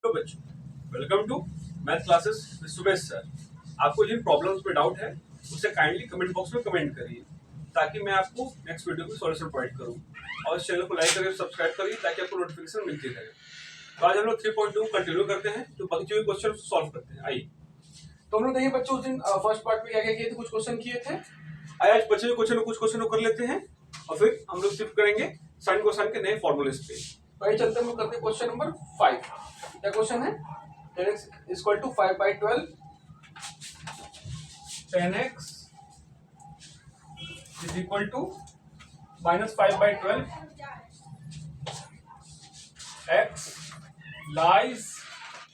तो बच्चों, welcome to math classes with Sumesh sir. आपको जिन प्रॉब्लम्स में डाउट है उसे काइंडली कमेंट बॉक्स में कमेंट करिए ताकि मैं आपको नेक्स्ट वीडियो में सॉल्यूशन प्रोवाइड करूं। और इस चैनल को लाइक करिए, सब्सक्राइब करिए ताकि आपको नोटिफिकेशन मिलती रहे। तो आज हम लोग 3.2 कंटिन्यू करते हैं, जो बचे हुए क्वेश्चन सॉल्व करते हैं। आइए, तो हम लोग देखिए बच्चों, उस दिन फर्स्ट पार्ट में क्या क्या किए थे, कुछ क्वेश्चन किए थे। आज बचे हुए क्वेश्चन कुछ क्वेश्चन कर लेते हैं और फिर हम लोग शिफ्ट करेंगे साइन कोसाइन के नए फॉर्मूले पे। तो आइए चलते हम लोग करते हैं क्वेश्चन नंबर 5। क्या क्वेश्चन है? 10x equal to 5/12, 10x is equal to -5/12, x lies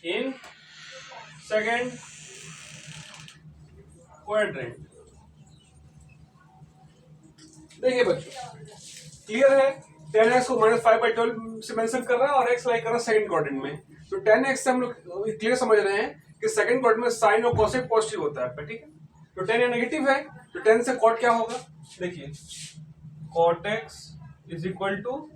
in second quadrant। देखिए बच्चों, क्लियर है, 10x को -5/12 से मेंशन कर रहा है और x लाई कर रहा है सेकंड क्वाड्रेंट में। तो 10x से हम लोग क्लियर समझ रहे हैं कि सेकंड क्वाड्रेंट में साइन और कोसेक पॉजिटिव होता है, ठीक है। तो 10 यहाँ नेगेटिव है, तो 10 से कॉट क्या होगा? देखिए, cot x is equal to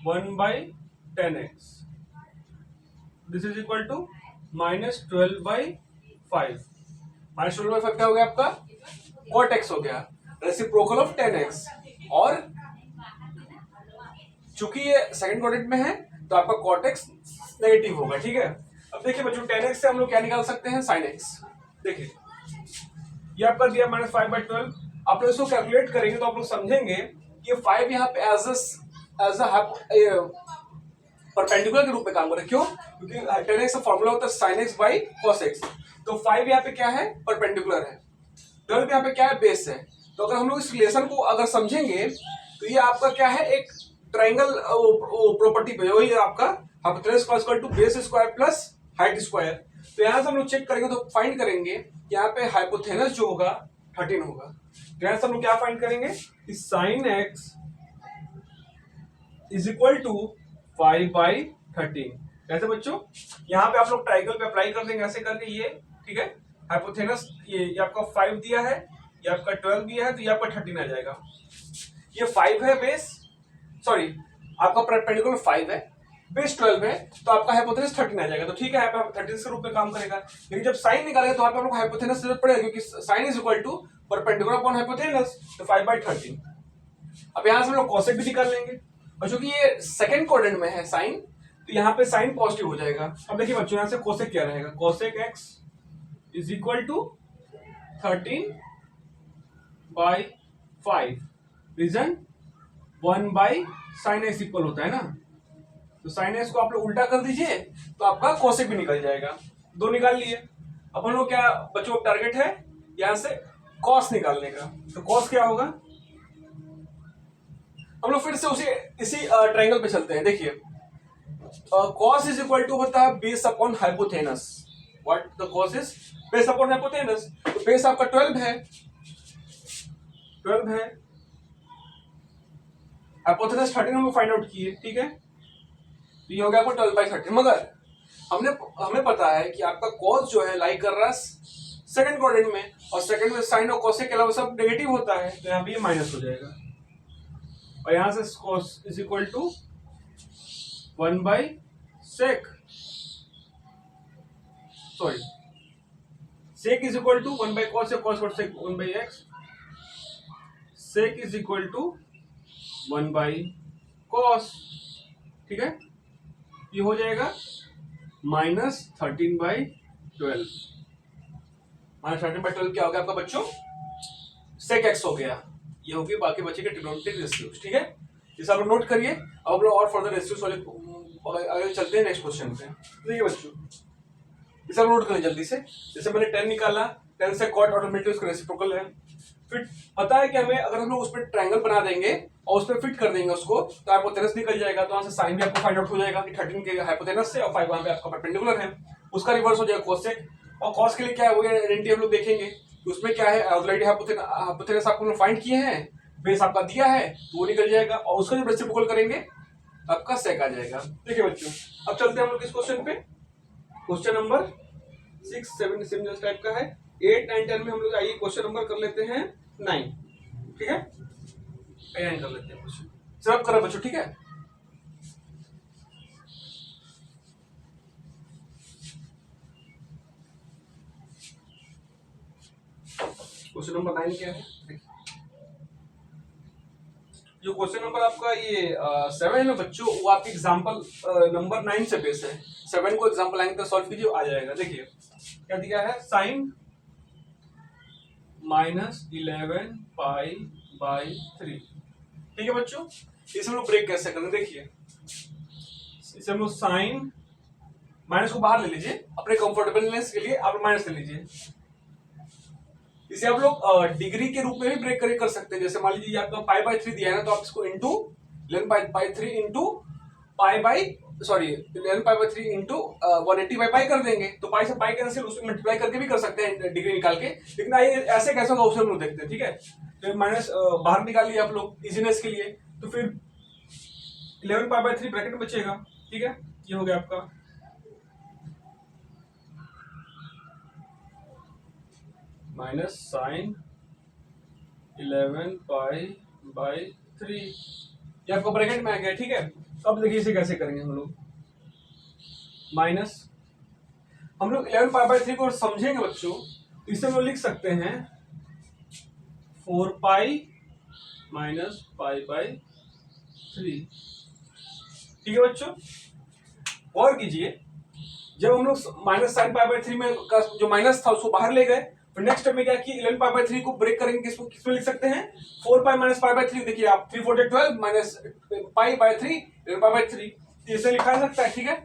1/10x, this is equal to -12/5। -12/5 क्या हो गया आपका? cot x हो गया, रेसिप्रोकल ऑफ 10x। और चूंकि ये सेकंड क्वाड्रेंट में है तो आपका cot x नेगेटिव होगा, ठीक है। अब देखिए बच्चों, 10x से हम लोग क्या निकाल सकते हैं? sin x। देखिए, ये आपका दिया -5/12। आप लोग इसको कैलकुलेट करेंगे तो आप लोग समझेंगे कि 5 यहाँ पे एज अ परपेंडिकुलर के रूप में काम कर रहा है। क्यों? क्योंकि 10x का फॉर्मूला होता है sin x by cos x। तो 5 यहाँ पे क्या है? परपेंडिकुलर है। 12 यहाँ पे क्या है? बेस है। तो अगर हम लोग इस रिलेशन को अगर समझेंगे तो ये आपका क्या है? एक ट्राइंगल प्रॉपर्टी पे वही आपका hypotenuse equal to base square plus height square. तो यहाँ से हम लोग चेक करेंगे तो फाइंड करेंगे यहाँ पे हाइपोथेनस जो होगा 13 होगा। तो यहाँ से हम लोग क्या फाइंड करेंगे कि sine x is equal to 5/13। कैसे बच्चों? यहाँ पे आप लोग ट्राइंगल पे अप्लाई कर देंगे ऐसे करके, ये ठीक है। हाइपोथेनस ये आपका 5 दिया है, ये आपका 12 दिया है, तो ये आपका 13 आ जाएगा। ये 5 है बेस, सॉरी आपका परपेंडिकुलर 5 है, बेस 12 है, तो आपका हाइपोथेनस 13 आ जाएगा। तो ठीक है, यहाँ पे 13 के रूप में काम करेगा। लेकिन जब साइन निकालेगा तो यहाँ पे हम लोग हाइपोथेनस जरूरत पड़ेगा, क्योंकि sine is equal to perpendicular upon hypotenuse, तो 5/13। अब यहाँ से हम लोग कोसेक भी निकाल लेंगे, और चूंकि ये सेकंड क्वाड्रेंट में है साइन, तो यहाँ पे साइन पॉजिटिव हो जाएगा। अब देखिए बच्चों, यहाँ से कोसेक क्या रहेगा? Cosec x is equal to 13/5। Reason 1/sin x इक्वल होता है ना, तो sin x को आप लोग उल्टा कर दीजिए तो आपका कोसेक भी निकल जाएगा। दो निकाल लिए। अब हम लोग क्या बच्चों टारगेट है यहां से कॉस निकालने का। तो कॉस क्या होगा? हम लोग फिर से इसी ट्रायंगल पे चलते हैं। देखिए, कॉस इज इक्वल टू होता है base upon hypotenuse. What the cos is? Base upon hypotenuse. तो बेस आपका 12 है, 12 है, हाइपोथेनस 13 हम लोग फाइंड आउट किए, ठीक है। तो ये हो गया आपको 12/13। मगर हमें पता है कि आपका कॉस जो है लाई कर रहा है सेकंड क्वाड्रेंट में, और सेकंड में साइन और कोसेक के अलावा सब नेगेटिव होता है, तो यहाँ पे ये माइनस हो जाएगा। और यहां से cos is equal to 1/sec, sorry sec is equal to 1/cos या cos और sec 1/x, sec is equal to 1/cos, ठीक है। ये हो जाएगा -13/12। -13/12 क्या हो गया आपका बच्चों? sec x हो गया। ये हो गई बाकी बचे के ट्रिग्नोमेट्रिक रेशियोज, ठीक है। इसे आप लोग नोट करिए। अब हम लोग और फर्दर रेशियोज वाले आगे चलते हैं नेक्स्ट क्वेश्चन पे। देखिए बच्चों, इसे नोट करें जल्दी से। जैसे मैंने 10 निकाला, 10 से कॉट ऑटोमेटिक उसका रेसिप्रोकल है। फिर पता है कि हमें अगर हम लोग उस पर ट्रायंगल बना देंगे और उस पर फिट कर देंगे उसको, तो हाइपोथेनस निकल जाएगा। तो वहां से साइन भी आपको फाइंड आउट हो जाएगा कि 13 के हाइपोथेनस से और 5 वहां पे आपका परपेंडिकुलर है, उसका रिवर्स हो जाएगा कोसेक। और कॉस के लिए क्या है वो आइडेंटिटी हम लोग देखेंगे कि उसमें क्या है। ऑलरेडी हाइपोथेनस आपको लोग फाइंड किए हैं, बेस आपका दिया है, तो वो निकल जाएगा, और उसका जब रेसिप्रोकल करेंगे आपका सेक आ जाएगा। देखिए बच्चों, अब चलते हैं हम लोग इस क्वेश्चन पे। क्वेश्चन नंबर 6, 7 सिमिलर टाइप का है। 8, 9, 10 में हम लोग आइए क्वेश्चन नंबर कर लेते हैं 9, ठीक है। 9 कर लेते हैं क्वेश्चन, सब करो बच्चों, ठीक है। क्वेश्चन नंबर 9 क्या है देखिए। जो क्वेश्चन नंबर आपका ये 7 है ना बच्चों, वो आपके एग्जाम्पल नंबर 9 से बेस है। 7 को एग्जाम्पल 9 का सॉल्व कीजिए, आ जाएगा। देखिए क्या दिया है, साइन -11 पाई बाई 3। ठीक है बच्चों, इसे हम लोग ब्रेक कैसे करें, देखिए इसे हम लोग साइन, माइनस को बाहर ले लीजिए अपने कंफर्टेबलनेस के लिए, आप माइनस ले लीजिए। इसे आप लोग डिग्री के रूप में भी ब्रेक कर सकते हैं। जैसे मान लीजिए आपका पाई बाई 3 दिया है ना, तो आप इसको into 11/3 into pi by, sorry 11/3 into 180 by pi कर देंगे, तो पाई से पाई कैंसिल, उसमें मल्टीप्लाई करके भी कर सकते हैं डिग्री निकाल के। लेकिन आइए ऐसे कैसे होगा उसे हम लोग देखते हैं, ठीक है। तो माइनस बाहर निकाल लिया आप लोग इजीनेस के लिए, तो फिर 11/3 ब्रैकेट में बचेगा, ठीक है। ये हो गया आपका माइनस साइन 11 पाई बाई 3, ये आपको ब्रैकेट में आ गया, ठीक है। अब देखिए इसे कैसे करेंगे हम लोग, माइनस हम लोग 11 पाई बाई 3 को समझेंगे बच्चों, तो इसे हम लोग लिख सकते हैं 4 पाई माइनस पाई बाई 3। ठीक है बच्चों, और कीजिए, जब हम लोग माइनस साइन पाई बाई 3 में का जो माइनस था उसको बाहर ले गए, फिर नेक्स्ट स्टेप में क्या किया, 11 पाई बाई 3 को ब्रेक करेंगे, किसमें लिख सकते हैं 4 पाई माइनस पाई बाई 3। देखिए आप 3 4 12 minus pi by 3 11 pi by 3 इसे लिखा जा सकता है, ठीक है।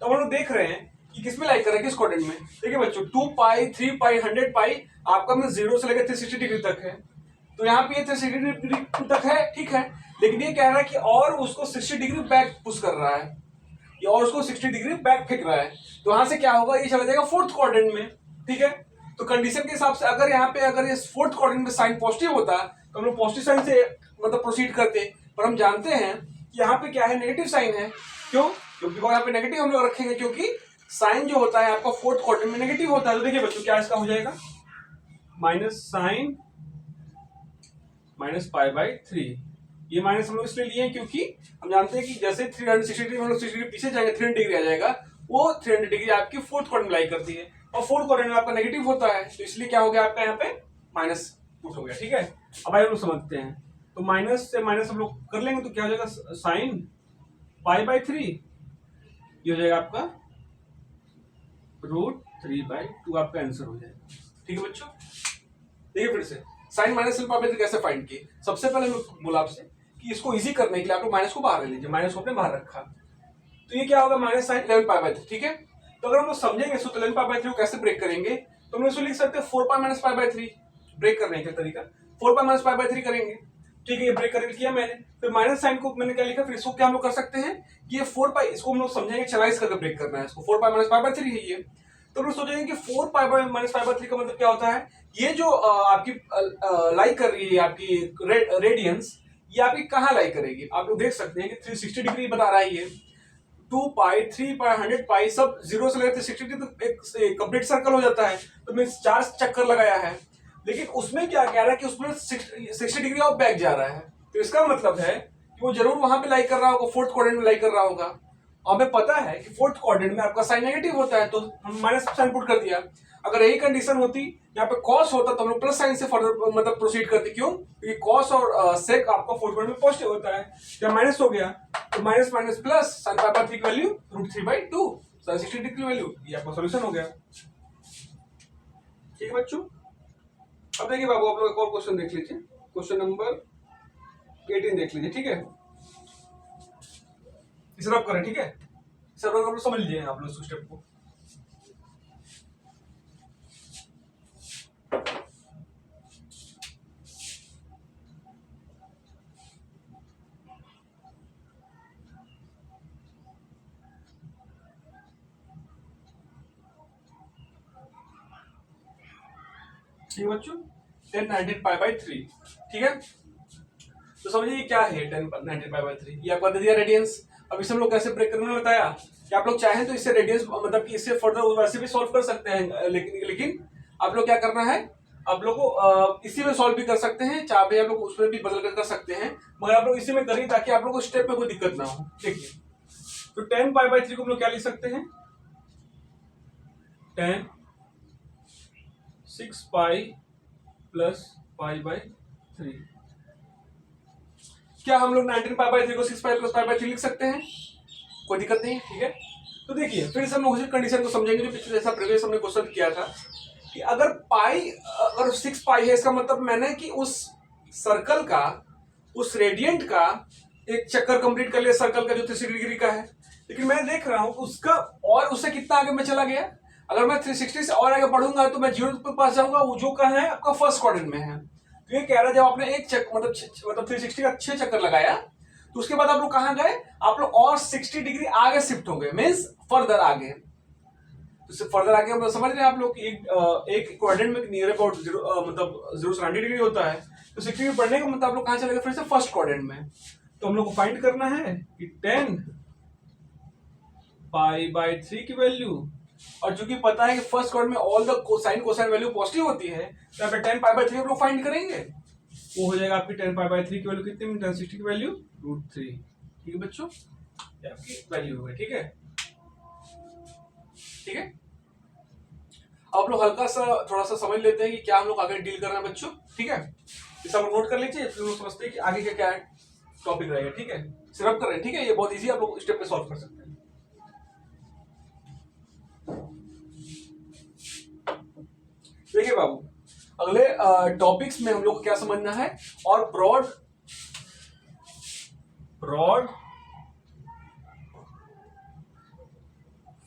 तो हम लोग देख रहे हैं कि किसमें लाइक कर रहे हैं, किस क्वाड्रेंट में। देखिए बच्चों 2 पाई 3 पाई 100 पाई आपका में 0 से लेकर 360 डिग्री तक है, तो यहाँ पे ये 360 डिग्री तक है, ठीक है। लेकिन ये कह रहा है कि और उसको 60 डिग्री बैक पुश कर रहा है, और उसको 60 डिग्री बैक फेंक रहा है, तो यहां से क्या होगा, ये चला जाएगा फोर्थ क्वाड्रेंट में, ठीक है। तो कंडीशन के हिसाब से अगर यहाँ पे अगर ये फोर्थ क्वाड्रेंट में साइन पॉजिटिव होता तो हम लोग पॉजिटिव साइन से मतलब प्रोसीड करते, पर हम जानते हैं कि यहाँ पे क्या है, नेगेटिव साइन है। क्यों, क्योंकि यहाँ पे नेगेटिव हम लोग रखेंगे, क्योंकि साइन जो होता है आपका फोर्थ क्वाड्रेंट में नेगेटिव होता है। तो देखिए बच्चों क्या इसका हो जाएगा, minus sine minus pi by 3। ये माइनस हम लोग इसलिए लिए क्योंकि हम जानते हैं कि जैसे 360 डिग्री हम लोग 60 डिग्री पीछे जाएंगे 300 डिग्री आ जाएगा, वो 300 डिग्री आपकी फोर्थ क्वाड्रेंट में लाई करती है, और फोर्थ क्वाड्रेंट में आपका नेगेटिव होता है, तो इसलिए क्या हो गया आपका यहाँ पे माइनस पुट हो गया, ठीक है। अब आइए हम लोग समझते हैं, तो माइनस से माइनस हम लोग कर लेंगे, तो क्या हो जाएगा, साइन पाई बाई 3 ये हो जाएगा आपका √3/2, आपका आंसर हो जाएगा, ठीक है बच्चों। देखिए फिर से साइन माइनस पाई बाई 3 कैसे फाइंड किए। सबसे पहले मैं बोला आपसे कि इसको इजी करने के लिए आप लोग माइनस को बाहर ले लीजिए, माइनस को अपने बाहर रखा, तो ये क्या होगा, माइनस साइन 11 पाई बाई 3, ठीक है। तो अगर हम लोग समझेंगे इसको, तो 11 पाई बाई 3 को कैसे ब्रेक करेंगे, तो हम इसको लिख सकते हैं 4 pi minus pi by 3। Break करने का तरीका 4 पाई माइनस पाई बाई 3 करेंगे, ठीक है। ये ब्रेक करके किया मैंने, फिर माइनस साइन को मैंने क्या लिखा, फिर इसको क्या हम लोग कर सकते हैं, ये 4 पाई, इसको हम लोग समझेंगे चलाइस करके ब्रेक करना है इसको, 4 पाई माइनस पाई बाई 3 है ये। तो हम लोग सोचेंगे कि 4 pi by minus pi by 3 का मतलब क्या होता है, ये जो आपकी लाई कर रही है आपकी रेडियंस, ये आपकी कहाँ लाई करेगी, आप लोग देख सकते हैं कि 360 डिग्री बता रहा है ये। 2 पाई 3 पाई 100 पाई सब 0 से लेकर 360 डिग्री तक एक कंप्लीट सर्कल हो जाता है, तो मैं 4 चक्कर लगाया है। लेकिन उसमें क्या कह रहा है कि उसमें 60 डिग्री ऑफ बैक जा रहा है, तो इसका मतलब है कि वो जरूर वहां पे लाई कर रहा होगा, फोर्थ क्वाड्रेंट में लाई कर रहा होगा। और हमें पता है कि फोर्थ क्वाड्रेंट में आपका साइन नेगेटिव होता है, तो हम माइनस साइन पुट कर दिया। अगर यही कंडीशन होती, यहाँ पे कॉस होता, तो हम लोग प्लस साइन से फर्दर मतलब प्रोसीड करते। क्यों, क्योंकि कॉस और सेक आपका फोर्थ क्वाड्रेंट में पॉजिटिव होता है, क्या माइनस हो गया, तो minus minus plus sine pi by 3 की वैल्यू √3/2 साइन 60 डिग्री की वैल्यू, ये आपका सॉल्यूशन हो गया, ठीक है बच्चों। अब देखिए बाबू आप लोग एक और क्वेश्चन देख लीजिए, क्वेश्चन नंबर 18 देख लीजिए, ठीक है। इसे रब करें, ठीक है, इसे रब कर समझ लीजिए आप लोग इस स्टेप को। ठीक है बच्चों, 10 19 पाई बाई 3, ठीक है। तो समझिए ये क्या है 10 19 पाई बाई 3, ये आपका दे दिया रेडियंस। अब इसे हम लोग कैसे ब्रेक करने में बताया कि आप लोग चाहें तो इससे रेडियंस मतलब कि इससे फर्दर वैसे भी सॉल्व कर सकते हैं, लेकिन आप लोग क्या करना है, आप लोग को इसी में सॉल्व भी कर सकते हैं, चाहे आप लोग उसमें भी बदल कर सकते हैं, मगर आप लोग इसी में करिए ताकि आप लोग को स्टेप में कोई दिक्कत ना हो। देखिए तो 10 पाई बाई 3 को हम लोग क्या लिख सकते हैं, 10 6 पाई प्लस पाई बाई 3। क्या हम लोग 19 पाई बाई 3 को 6 पाई प्लस पाई बाई 3 लिख सकते हैं? कोई दिक्कत नहीं, ठीक है। तो देखिए फिर से हम उसी कंडीशन को समझेंगे जो पिछले जैसा प्रीवियस हमने क्वेश्चन किया था कि अगर 6 पाई है, इसका मतलब मैंने कि उस सर्कल का, उस रेडियंट का एक चक्कर कंप्लीट कर लिया सर्कल का जो 360 डिग्री का है। लेकिन मैं देख रहा हूं उसका और उससे कितना आगे मैं चला गया। अगर मैं 360 से और आगे बढ़ूंगा तो मैं 0 पे पास जाऊंगा, वो जो का है आपका फर्स्ट क्वाड्रेंट में है। तो ये कह रहा है जब आपने एक चक्कर मतलब 360 का 6 चक्कर लगाया तो उसके बाद आप लोग कहां गए, आप लोग और 60 डिग्री आगे शिफ्ट हो गए, मीन्स फर्दर आगे। तो फर्दर आगे हम समझ रहे हैं आप लोग कि एक क्वाड्रेंट में नियर अबाउट मतलब 0 से 90 डिग्री होता है। तो 60 डिग्री बढ़ने का मतलब आप लोग कहां चले गए, फिर से फर्स्ट क्वाड्रेंट में। तो हम लोग को फाइंड करना है कि 10 पाई बाई 3 की वैल्यू, और जो कि पता है कि फर्स्ट क्वाड्रेंट में all the cosine cosine value positive होती है, तो यहाँ पे 10 पाई बाई 3 हम लोग फाइंड करेंगे। वो हो जाएगा आपकी 10 पाई बाई 3 की वैल्यू कितनी, 1060 की वैल्यू √3। ठीक है बच्चों, ये आपकी वैल्यू हो गई। ठीक है, ठीक है। आप लोग हल्का सा थोड़ा सा समझ लेते हैं कि क्या हम लोग आगे डील कर रहे हैं बच्चों। ठीक है, इसे हम नोट कर लीजिए, फिर लोग समझते हैं कि आगे क्या क्या टॉपिक रहेगा। ठीक है, सिर्फ कर रहे हैं। ठीक है, ये बहुत इजी, आप लोग स्टेप पे सॉल्व कर सकते हैं। देखिए बाबू, अगले टॉपिक्स में हम लोग को क्या समझना है, और broad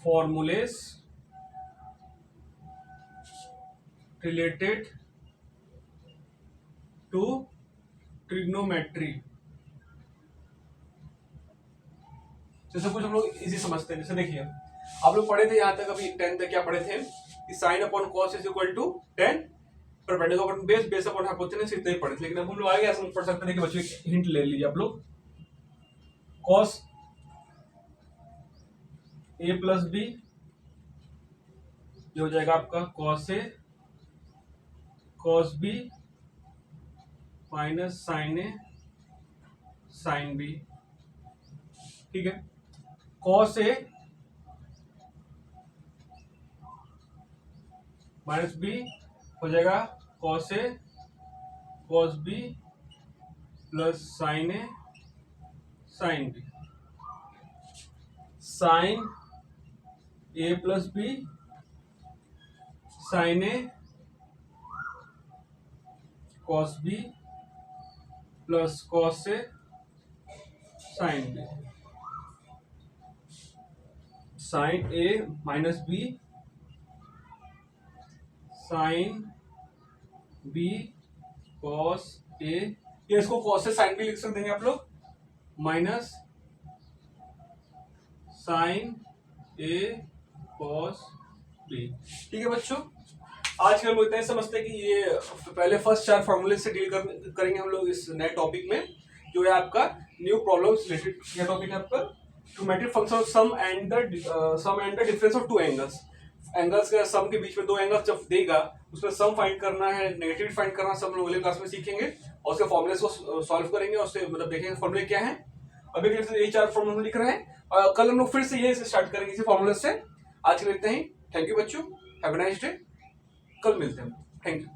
formulas related to trigonometry. जैसे कुछ हम लोग इजी समझते हैं। जैसे देखिए आप लोग पढ़े थे यहाँ तक, अभी 10 तक क्या पढ़े थे कि sine upon cos is equal to 10 perpendicular upon base, base upon hypotenuse, इतना ही पढ़े थे। लेकिन अब हम लोग आगे ऐसा पढ़ सकते हैं कि बच्चों एक हिंट ले लीजिए आप लोग। कॉस ए प्लस बी ये हो जाएगा आपका cos A cos B minus sine A sine B. ठीक है, कॉस ए माइनस बी हो जाएगा cos A cos B plus sine A sine B. Sine A plus B sine A cos B plus cos A sine B. Sine A minus B sine B cos A, ये इसको cos से sine B लिख सकते हैं आप लोग, minus sine A cos B. ठीक है बच्चों, आज के हम लोग इतना ही समझते हैं कि ये पहले फर्स्ट 4 फॉर्मूले से डील करेंगे हम लोग इस नए टॉपिक में, जो है आपका न्यू प्रॉब्लम्स रिलेटेड। क्या टॉपिक है आपका, trigonometric function of sum and the difference of two angles. Angles के सम के बीच में 2 एंगल्स जब देगा उसमें सम फाइंड करना है, नेगेटिव फाइंड करना, सब लोग अगले क्लास में सीखेंगे और उसके फॉर्मूले को सॉल्व करेंगे और उससे मतलब देखेंगे फॉर्मूले क्या है। अभी ये 4 फॉर्मूले लिख रहे हैं और कल हम लोग फिर से ये स्टार्ट करेंगे इसी फॉर्मूले से। आज के लिए इतना ही। थैंक यू बच्चों, हैव अ नाइस डे, कल मिलते हैं। Thank you.